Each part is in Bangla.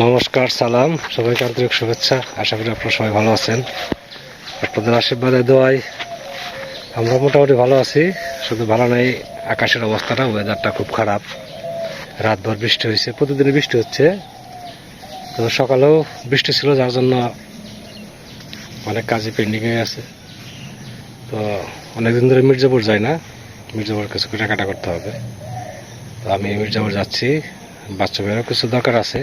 নমস্কার, সালাম, সবাইকে আন্তরিক শুভেচ্ছা। আশা করি আপনারা সবাই ভালো আছেন। আপনাদের আশীর্বাদে দোয়ায় আমরা মোটামুটি ভালো আছি। শুধু ভালো নেই, আকাশের অবস্থাটা, ওয়েদারটা খুব খারাপ। রাতভর বৃষ্টি হয়েছে, প্রতিদিনই বৃষ্টি হচ্ছে। তো সকালেও বৃষ্টি ছিল, যার জন্য অনেক কাজই পেন্ডিং হয়ে আছে। তো অনেকদিন ধরে মির্জাপুর যাই না, মির্জাপুর কিছু কেনাকাটা করতে হবে। তো আমি মির্জাপুর যাচ্ছি, বাচ্চা মেয়েরও কিছু দরকার আছে।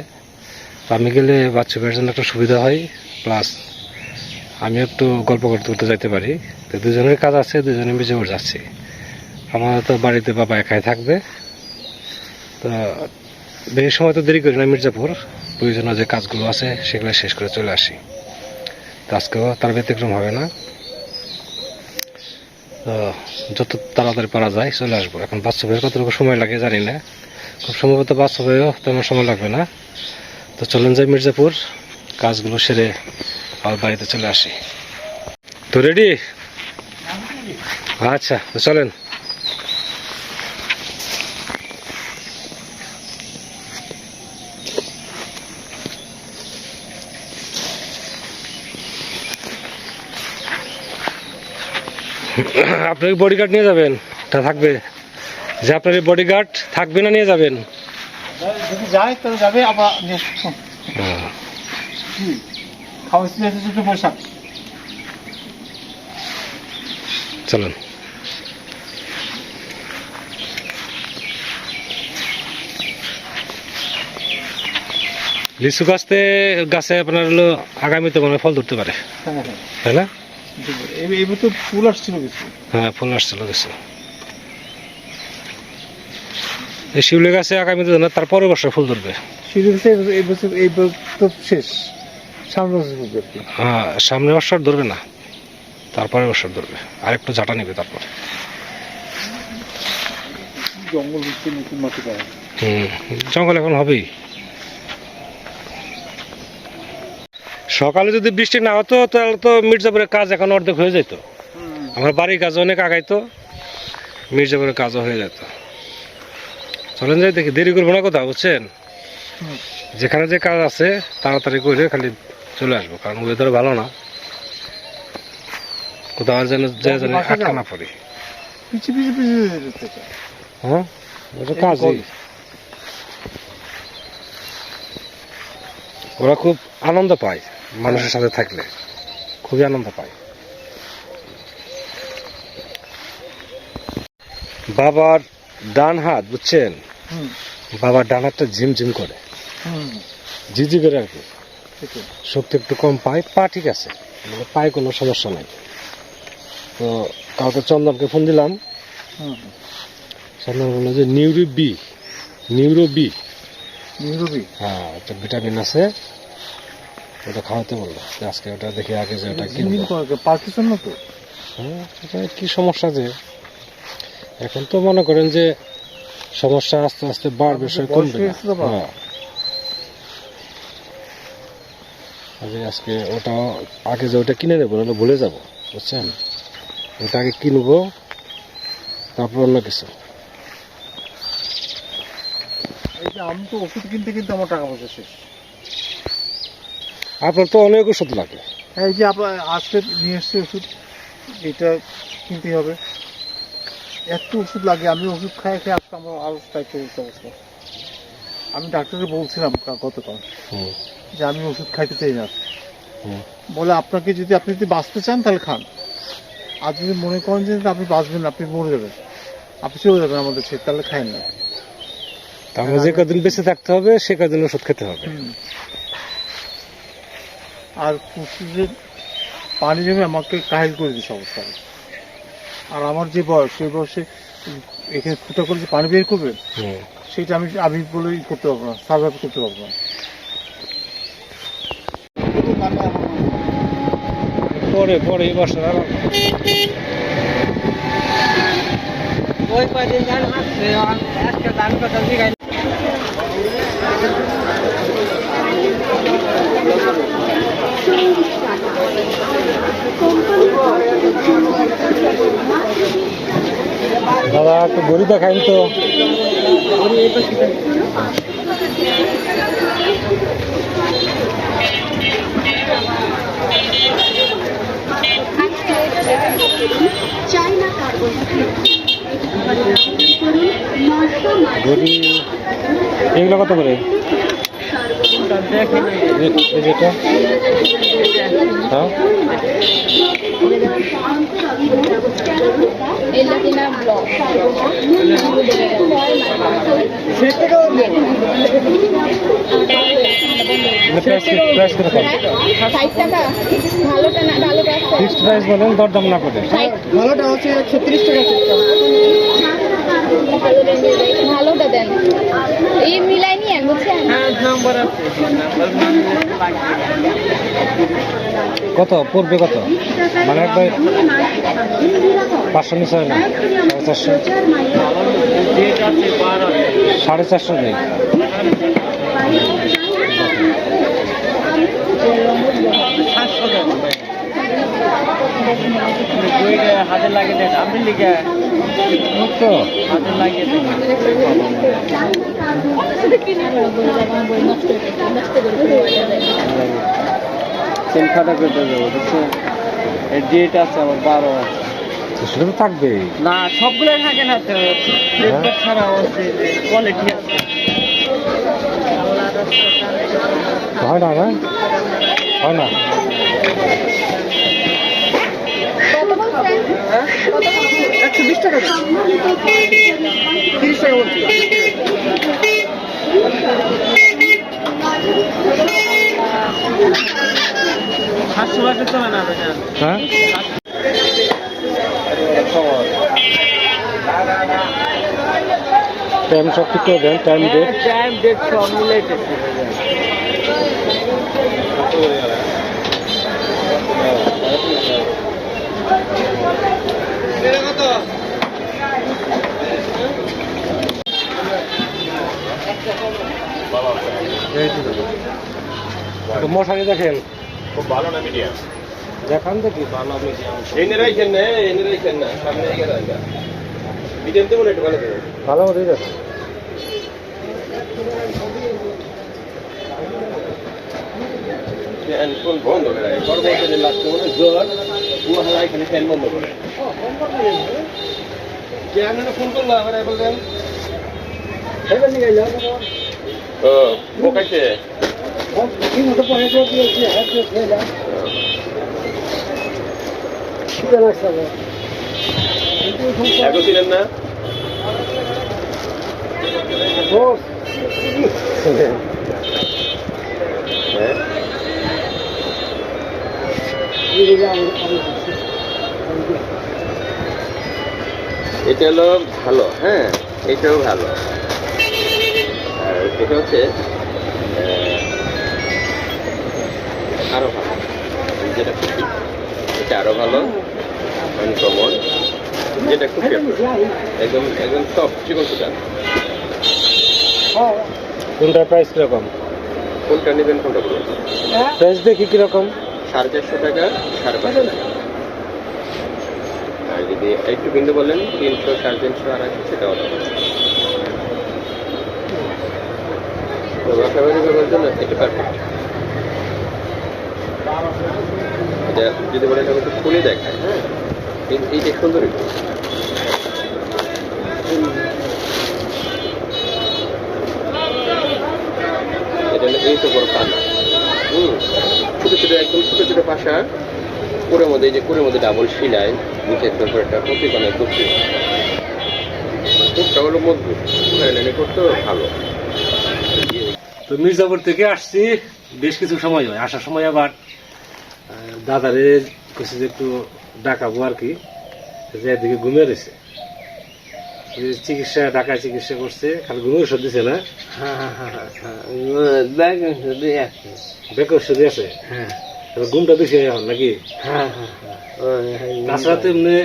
তো আমি গেলে বাচ্চা মেয়ের জন্য একটা সুবিধা হয়, প্লাস আমি একটু গল্প করতে করতে যাইতে পারি। তো দুজনের কাজ আছে, দুজনে মির্জাপুর যাচ্ছি। আমার তো বাড়িতে বাবা একাই থাকবে। তো বেশি সময় তো দেরি করি না, মির্জাপুর প্রয়োজনীয় যে কাজগুলো আছে সেগুলো শেষ করে চলে আসি। তো আজকেও তার ব্যতিক্রম হবে না। তো যত তাড়াতাড়ি পারা যায় চলে আসবো। এখন বাচ্চা ভাইয়ের কতটুকু সময় লাগে জানি না, খুব সম্ভবত বাচ্চা ভাইও তেমন সময় লাগবে না। তো চলেন যাই মির্জাপুর, কাজগুলো সেরে আমার বাড়িতে চলে আসি। তো রেডি? আচ্ছা, তো চলেন। আপনার বডিগার্ড নিয়ে যাবেন? তা থাকবে যে আপনার বডিগার্ড থাকবে না, নিয়ে যাবেন? যদি যায় তাহলে যাবে, আবার খাওয়া পোশাক। চলেন। লিচু গাছে আপনার হলো আগামীতে মনে ফল ধরতে পারে, তাই না? এবার তো ফুল আসছিল কিছু। হ্যাঁ, ফুল আসছিল কিছু। এই শিউলি গাছে আগামীতে না, তার পরের বছর ফুল ধরবে। শিউলি গাছে এই বছর তো শেষ, সামনে বছর ফুল ধরবে। হ্যাঁ, সামনের বছর ধরবে না, তারপরের বছর ধরবে। আরেকটু ঝাঁটা নেবে তারপর। জঙ্গল হচ্ছে, নতুন মাটি পায়। জঙ্গল এখন হবেই। সকালে যদি বৃষ্টি না হতো তাহলে তো মির্জাপুরের কাজ এখন অর্ধেক হয়ে যেত। আমার বাড়ির কাজ অনেক আগাইতো, মির্জাপুরের কাজও হয়ে যেত। চলেন যাই, দেখি, দেরি করবো না কোথাও, বুঝছেন? যেখানে যে কাজ আছে তাড়াতাড়ি করে খালি চলে আসবো, কারণ ওয়েদার ভালো না। কোথাও আর যেন আটকা না পড়ি। হ্যাঁ, এটা কাজই। ওরা খুব আনন্দ পায় মানুষের সাথে থাকলে, খুবই আনন্দ পায়। বাবার ডান হাত, বুঝছেন, বাবার ডান হাতটা ঝিমঝিম করে, ঝিঝি করে আর কি। শক্তি একটু কম পায়, পা ঠিক আছে, মানে পায়ে কোনো সমস্যা নাই। তো কাউকে চন্দনকে ফোন দিলাম, চন্দন বললো যে নিউরো বি, হ্যাঁ, একটা ভিটামিন আছে, ওটা খাওয়াতে বললো। আজকে ওটা দেখি আগে যে ওটা কি সমস্যা, যে এখন তো মনে করেন যে সমস্যা আস্তে আস্তে বাড়বে, কমবে না। হ্যাঁ, আজকে ওটা আগে যে ওটা কিনে নেবো, নাহলে ভুলে যাবো, বুঝছেন? ওটা আগে কিনবো, তারপর অন্য কিছু। আমি তো ওষুধ কিনতে কিনতে আমার টাকা পয়সা শেষ। আপনার তো অনেক ওষুধ লাগে। এই যে আপনার আজকে নিয়ে এসছে ওষুধ, এটা কিনতে হবে। এত ওষুধ লাগে, আমি ওষুধ খাই আজকে আমার আরো অবস্থা। আমি ডাক্তারকে বলছিলাম গতকাল যে আমি ওষুধ খাইতে চাই না। বলে আপনি যদি বাঁচতে চান তাহলে খান, আর যদি মনে করেন যে আপনি বাঁচবেন, আপনি মরে যাবেন, আপনি চলে যাবেন আমাদের ছেড়ে, তাহলে খাইন না। তাহলে যে কদিন বেঁচে থাকতে হবে সে কদিন ওষুধ খেতে হবে। আর ফুসফুসের পানি জমে আমাকে কাহিল করে দিচ্ছে অবস্থা। আর আমার যে বয়স, সেই বয়সে এখানে ফুটা করে যে পানি বের করবে, সেটা আমি বলে করতে পারবো না, সার্ভাইভ করতে পারবো না। পরে এই বছর দাদা একটু গরু দেখাইন তো। বডি এগুলো কত করে? এই যেটা হ্যাঁ প্রাইস করে ফিক্সড প্রাইস বলেন, দরদাম না করে। ভালোটা হচ্ছে 130 টাকা ভালোটা দেন, এই মিলাই নিয়ে বুঝছেন। কত পড়বে কত? মানে একবার 500 নিচে হয় না? 450 450 নেই। হাতে লাগিয়ে দেন আপনি লিখে তো হাতে লাগিয়ে দেন সিলখাটা করতে যাবো বুঝছেন, এই ডেট আছে আমার 12 আছে। তো সেটা তো থাকবেই। না সবগুলোই থাকে না তো, ফ্লিপকার্ট ছাড়াও আছে, কোয়ালিটি আছে। হয় না না হয় না। কত বলছেন? কত বলছেন? 120 টাকা 30 টাকা বলছি। সাতশো টাকা চলে না বেচান। হ্যাঁ টাইম সব ঠিক করে দেন, টাইম ডেট। টাইম ডেট সব মিলাইতেছি মশারি দেখেন খুব ভালো না মিডিয়াম দেখান দেখি ভালো মিডিয়াম। এনে রাখেন না সামনে এগিয়ে রাখেন মিডিয়াম তো মনে একটু ভালো দেবেন ভালো মতোই দেখেন। ফ্যান ফোন বন্ধ করে রাখেন কর্মচারী লাগছে মনে জ্বর কুয়াশা এখানে ফ্যান বন্ধ করে কে আপনারা ফোন করলো আবার বলবেন ও বোকাইছে এখন ছিলেন না হ্যাঁ এটা হলো ভালো, হ্যাঁ এটাও ভালো। আর এটা হচ্ছে আরো ভালো, যেটা খুশি এটা আরো ভালো, আনকমন, যেটা খুব একদম একদম সফট চিকন সুতা। কোনটার প্রাইস কিরকম? কোনটা নেবেন কোনটা বলুন? প্রাইস দেখি কিরকম। 450 টাকা 550 টাকা। আর যদি একটু বিন্দু বলেন 300 350 250 সেটা হলো। তো বাসা বাড়ি ব্যবহারের জন্য এটা পারফেক্ট। এটা যদি বলেন আমি একটু খুলে দেখাই, হ্যাঁ এইটা সুন্দর একটু এটা হলো এই তো বড় পানা, ছোট ছোট একদম ছোট ছোট পাশা কোরের মধ্যে, এই যে কোরের মধ্যে ডাবল সিলাই নিচে একদম করে একটা প্রতিকোণে করছে, খুবটা হলো মজবুত, লাইনে করতেও ভালো। তো মির্জাপুর থেকে আসছি বেশ কিছু সময় হয়, আসার সময় আবার দাদারে কিছু যে একটু ডাকাবো আর কি, যে এদিকে ঘুমিয়ে রয়েছে। চিকিৎসা ঢাকায় চিকিৎসা করছে, খালি ঘুমিয়ে ওষুধ দিছে না? ব্যাক ওষুধ আছে। ঘুমটা বেশি হয় এখন নাকি? তাছাড়া তো এমনি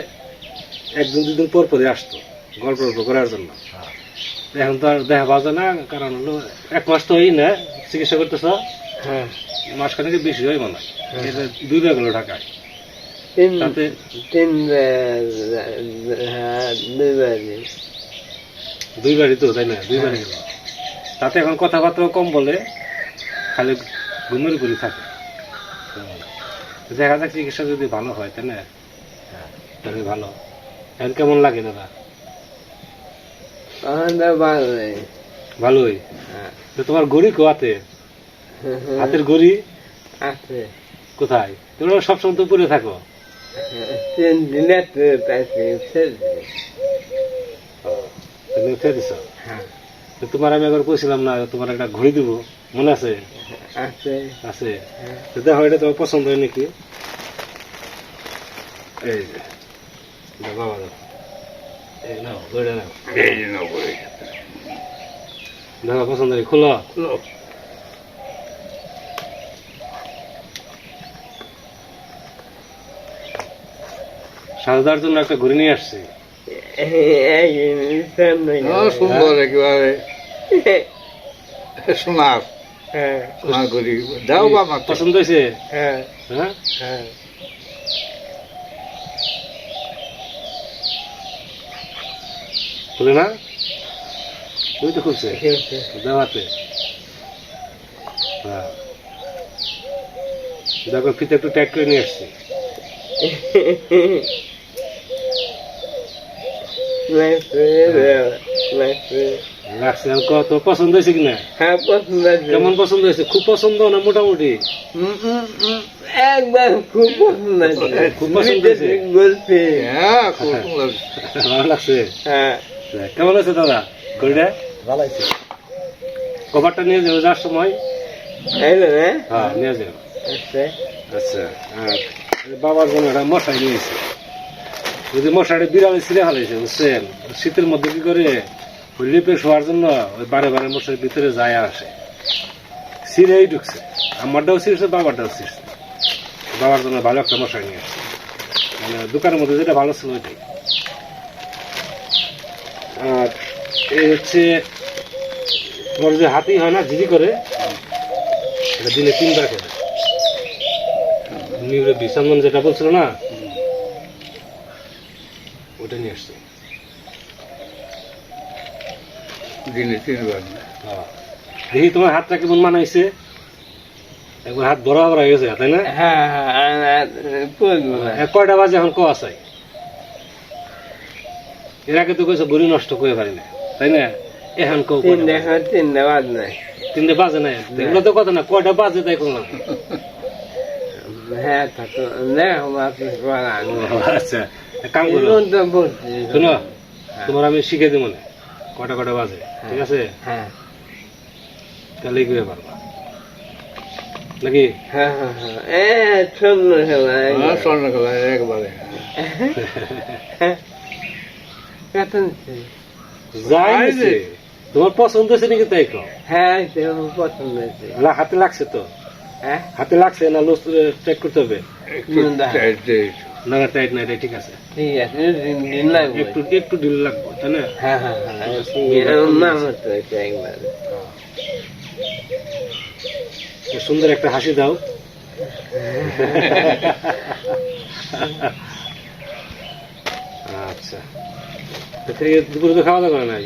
একদিন দুদিন পর পরে আসতো গল্প গল্প করার জন্য। এখন তো আর দেখা পাওয়া যায় না, কারণ হলো 1 মাস তো হই না চিকিৎসা করতেছ, মাসখানেক বেশি হয় মনে হয়। 2 বার গেল ঢাকায়, তাতে 2 বারই তো, তাই না? 2 বারই গেল, তাতে এখন কথাবার্তাও কম বলে, খালি ঘুমের উপরই থাকে। দেখা যাক চিকিৎসা যদি ভালো হয় তাই না, তাহলে ভালো। এখন কেমন লাগে দাদা? আমাদের ভালো নেই। ভালোই। হ্যাঁ। তো তোমার গড়ি কোয়াতে হাতের গড়ি আছে কোথায়? তোমরা সবসময় তো উপরে থাকো। 3 দিনে তো পাইছি ফেলছি। তুমি উঠে দিছ। হ্যাঁ তো তোমার আমি একবার কইছিলাম না তোমার একটা ঘড়ি দিব, মনে আছে? আছে। আছে। তো দেখো এটা তোমার পছন্দ হয় নাকি? এই যে দাও বাবা দাও। এই নাও ঘড়িটা নাও। এই যে নাও ঘড়ি। দেখো পছন্দ হয়, খোলো। সারদার জন্য একটা ঘড়ি নিয়ে আসছি। সুন্দর একেবারে সোনার সোনার ঘড়ি দাও বাবা। পছন্দ হয়েছে? হ্যাঁ হ্যাঁ হ্যাঁ খুলে না? তুই তো খুলছে দেওয়াতে। হ্যাঁ দেখো ফিতে একটু টাইট করে নিয়ে আসছি। লাগছে আর কত পছন্দ হয়েছে কিনা? হ্যাঁ পছন্দ আছে। কেমন পছন্দ হয়েছে? খুব পছন্দ না মোটামুটি? একবার খুব পছন্দ আছে। খুব পছন্দ হয়েছে? বলছি। হ্যাঁ খুব সুন্দর। ভালো লাগছে? হ্যাঁ কেমন আছে দাদা ঘড়িটা? ভালো আছে। কভারটা নিয়ে যাবো যাওয়ার সময়। এলো না? হ্যাঁ নিয়ে যাবো। আচ্ছা আচ্ছা আর বাবার জন্য একটা মশাই নিয়েছে। যদি মশাটা বিড়ালে ছিঁড়ে ফেলাইছে বুঝছেন, শীতের মধ্যে কি করে ওই লিপে শোয়ার জন্য ওই বারে বারে মশার ভিতরে যায় আর আসে, ছিঁড়েই ঢুকছে। আমারটাও ছিঁড়ছে, বাবারটাও ছিঁড়ছে। বাবার জন্য ভালো একটা মশাই নিয়ে আসছে, মানে দোকানের মধ্যে যেটা ভালো ছিল ওইটাই। আর এই হচ্ছে তোমার যে হাতি হয় না ঝিরি করে, এটা দিনে 3 বার খেলে। নিউরে বিসম্মান যেটা বলছিল না, ওটা নিয়ে আসছে। দিনে 3 বার। দেখি তোমার হাতটা কেমন মানাইছে। একবার হাত বরাবর হয়ে গেছে তাই না? হ্যাঁ হ্যাঁ বলবো না। কয়টা বাজে এখন ক আসাই? এর আগে তো কইছো গড়ি নষ্ট করে পারি না তাই না? এখন কও 3 বাদ নাই। 3 বাজে না, এগুলো তো কথা না, কয়টা বাজে তাই করলাম। হ্যাঁ থাকো দেখো আপনি বলান। আচ্ছা এক কাম করো, তো বলছি। শোনো তোমার আমি শিখে দিব না কয়টা কয়টা বাজে, ঠিক আছে? হ্যাঁ তাহলেই করে পারবা নাকি? হ্যাঁ হ্যাঁ হ্যাঁ শূন্য সময় স্বর্ণ খেলা একবারে। যাই হয়েছে, তোমার পছন্দ হয়েছে নাকি তাই কও? হ্যাঁ পছন্দ হয়েছে। না হাতে লাগছে তো? হ্যাঁ হাতে লাগছে না লুজ চেক করতে হবে? একটু টাইট দে। না না টাইট না, এটাই ঠিক আছে। ঠিক আছে দিন লাগবে। একটু একটু ঢিল লাগবে তাই না? হ্যাঁ হ্যাঁ নাম হতো এটা একবার। সুন্দর একটা হাসি দাও। আচ্ছা দুপুরে তো খাওয়া দাওয়া করে নাই?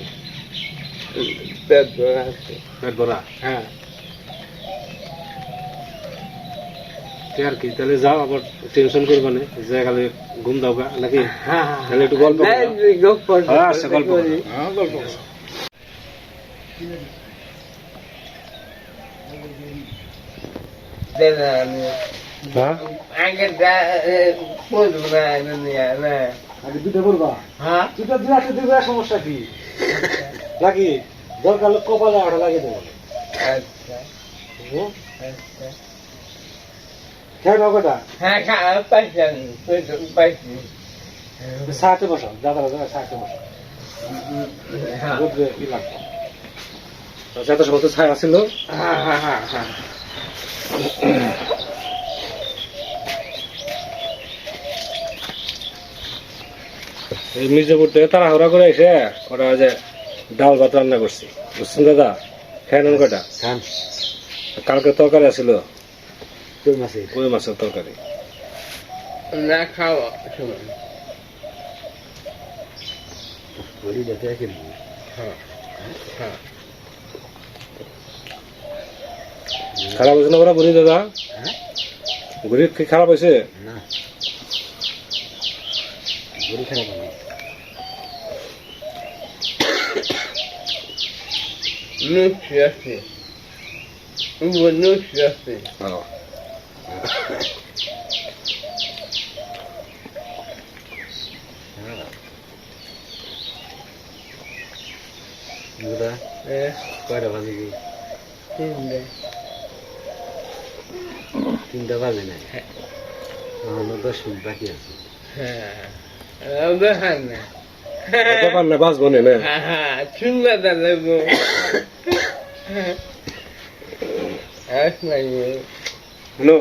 পেট ভরা আছে। পেট ভরা? হ্যাঁ আর কি, তাহলে যাও, আবার টেনশন করবে না, যে খালি ঘুম দাও গা নাকি? হ্যাঁ তাহলে একটু গল্প করো। হ্যাঁ, আচ্ছা, গল্প করো। হ্যাঁ গল্প করো। হ্যাঁ আগে বলবো না। আগে দুটো করবা? হ্যাঁ দুটো দিলাতে দেবে, সমস্যা কি নাকি? দরকার হলে কপালে আটা লাগিয়ে দেবো। আচ্ছা আচ্ছা খেয়ে নাও কটা? হ্যাঁ পাইছি আমি পাইছি। সাথে বসো, দাদারা দাদা সাথে বসো। হ্যাঁ বুঝবে কি লাগবে। যত সমস্ত ছায়া ছিল। হ্যাঁ হ্যাঁ হ্যাঁ হ্যাঁ এই মির্জাপুর থেকে তাড়াহুড়া করে এসে ওরা যে ডাল ভাত রান্না করছি, বুঝছেন দাদা? খেয়ে নেন কটা? কালকে তরকারি আছিল, কই মাছের তরকারি। না খাওয়া খারাপ হয়েছে না ওরা? ঘুরি দাদা ঘুরি কি খারাপ হয়েছে? নুসি আছে নুসি আছে কয়টা বাজে কি? তিনটে 3টা বাজে নাই, এখনো 10 মিনিট বাকি আছে। হ্যাঁ দেখান না ব্যাপার না, বাঁচবো না। হ্যাঁ শুনলে দেবো আস লাগবে নো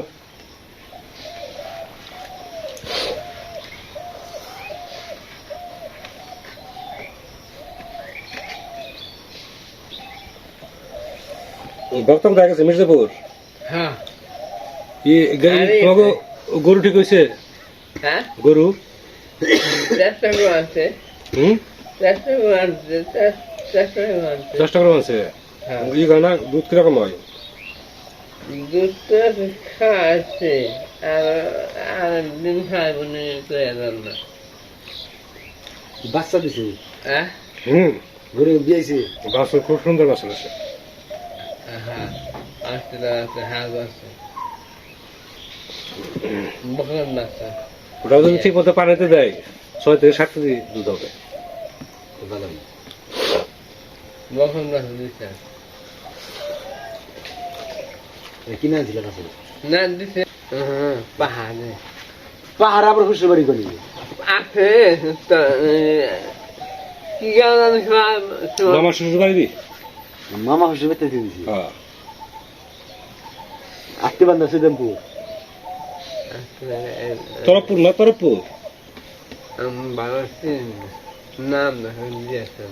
ভক্তম দেখা গেছে মির্জাপুর। হ্যাঁ তোমাকে গরু ঠিক হয়েছে? হ্যাঁ গরু চেষ্টা করে আছে হুম চেষ্টা করে আনছে চেষ্টা করে আনছে 10 টাকা আছে। হ্যাঁ ই গানা দুধ কিরকম হয়? দুধ তো খাওয়াচ্ছে আর দিন খাইব না না বাচ্চা দিছে? হ্যাঁ হুম গরু দিয়েছে, বাচ্চা খুব সুন্দর বাচ্চা আছে। হ্যাঁ আসতে আছে হ্যাঁ আছে বকন বাচ্চা ওটা যদি ঠিক মতো পানিতে দেয় 6 থেকে 7 কেজি দুধ হবে। বকন বাচ্চা দিচ্ছে কিনে আনছিলেন আসলে? না দিছে পাহাড়ে পাহাড় আবার শ্বশুর বাড়ি করি আছে তো কি গান মামা শ্বশুর বাড়ি দি? মামা শ্বশুর বাড়িতে দিয়েছি হ্যাঁ আটটি বান্ধব সিদ্ধামপুর তরফপুর না তরফপুর? ভালো নাম দিয়েছে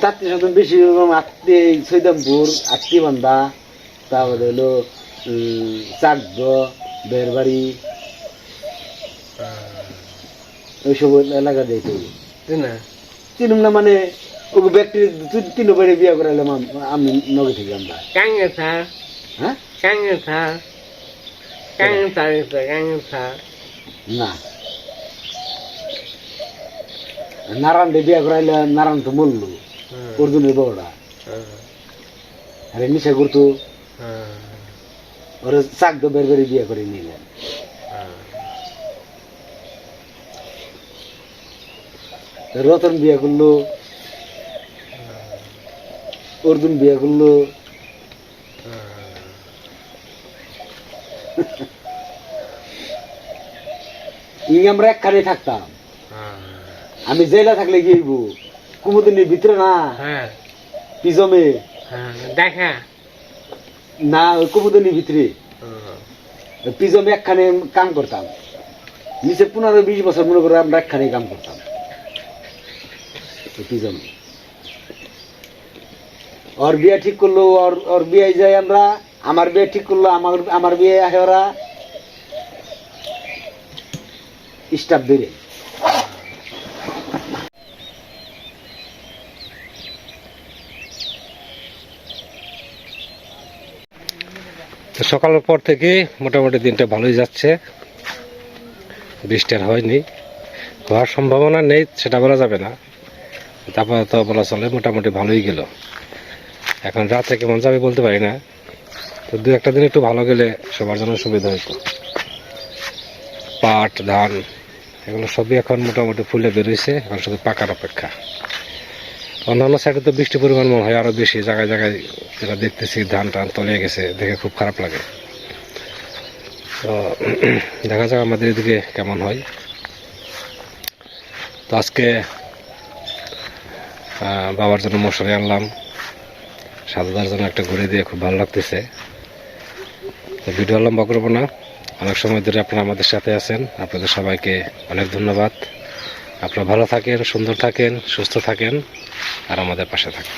তাত্তি শতন বেশি আটটি সৈদামপুর আটটি বান্ধা তারপরে হলো চাকদ বেরবাড়ি ওইসব এলাকা দেখে না চিনুম না মানে ওকে ব্যক্তি 3 বাড়ি বিয়ে করাইলাম আমি নগে থেকে আমরা কাঙ্গে থা হ্যাঁ কাঙ্গে থা কাঙ্গে থা না নারায়ণ বিয়ে করাইলে নারায়ণ তো বললো অর্জুনের বড়টা আরে নিশা করতো ওরা চাকদ বেরবাড়ি বিয়ে করে নিলেন রতন বিয়ে করলো অর্জুন বিয়ে করলো আমরা একখানে থাকতাম আমি জেলা থাকলে গিয়েব কুমুদিনীর ভিতরে না হ্যাঁ পিজমে দেখা না ওই কুমুদিনীর ভিতরে পিজমে একখানে কাম করতাম নিচে 15-20 বছর মনে করে আমরা একখানে কাম করতাম পিজমে ওর বিয়ে ঠিক করলো ওর বিয়ে যাই আমরা আমার বিয়ে ঠিক করলো আমার বিয়ে আহে ওরা স্টাফ বেড়ে সকালের পর থেকে মোটামুটি দিনটা ভালোই যাচ্ছে, বৃষ্টি আর হয়নি, হওয়ার সম্ভাবনা নেই সেটা বলা যাবে না, আপাতত বলা চলে মোটামুটি ভালোই গেল। এখন রাতে কেমন যাবে বলতে পারি না, তো 2-1 দিন একটু ভালো গেলে সবার জন্য সুবিধা হইতো। পাট ধান এগুলো সবই এখন মোটামুটি ফুলে বেরোইছে, এখন শুধু পাকার অপেক্ষা। অন্যান্য সাইডে তো বৃষ্টির পরিমাণ মনে হয় আরো বেশি, জায়গায় জায়গায় যেটা দেখতেছি ধান টান তলিয়ে গেছে, দেখে খুব খারাপ লাগে। তো দেখা যাক আমাদের এদিকে কেমন হয়। তো আজকে বাবার জন্য মশারি আনলাম, সাদাদার জন্য একটা ঘুরে দিয়ে খুব ভালো লাগতেছে। তো ভিডিও লম্বা করবো না, অনেক সময় ধরে আপনারা আমাদের সাথে আছেন, আপনাদের সবাইকে অনেক ধন্যবাদ। আপনারা ভালো থাকেন, সুন্দর থাকেন, সুস্থ থাকেন আর আমাদের পাশে থাকেন।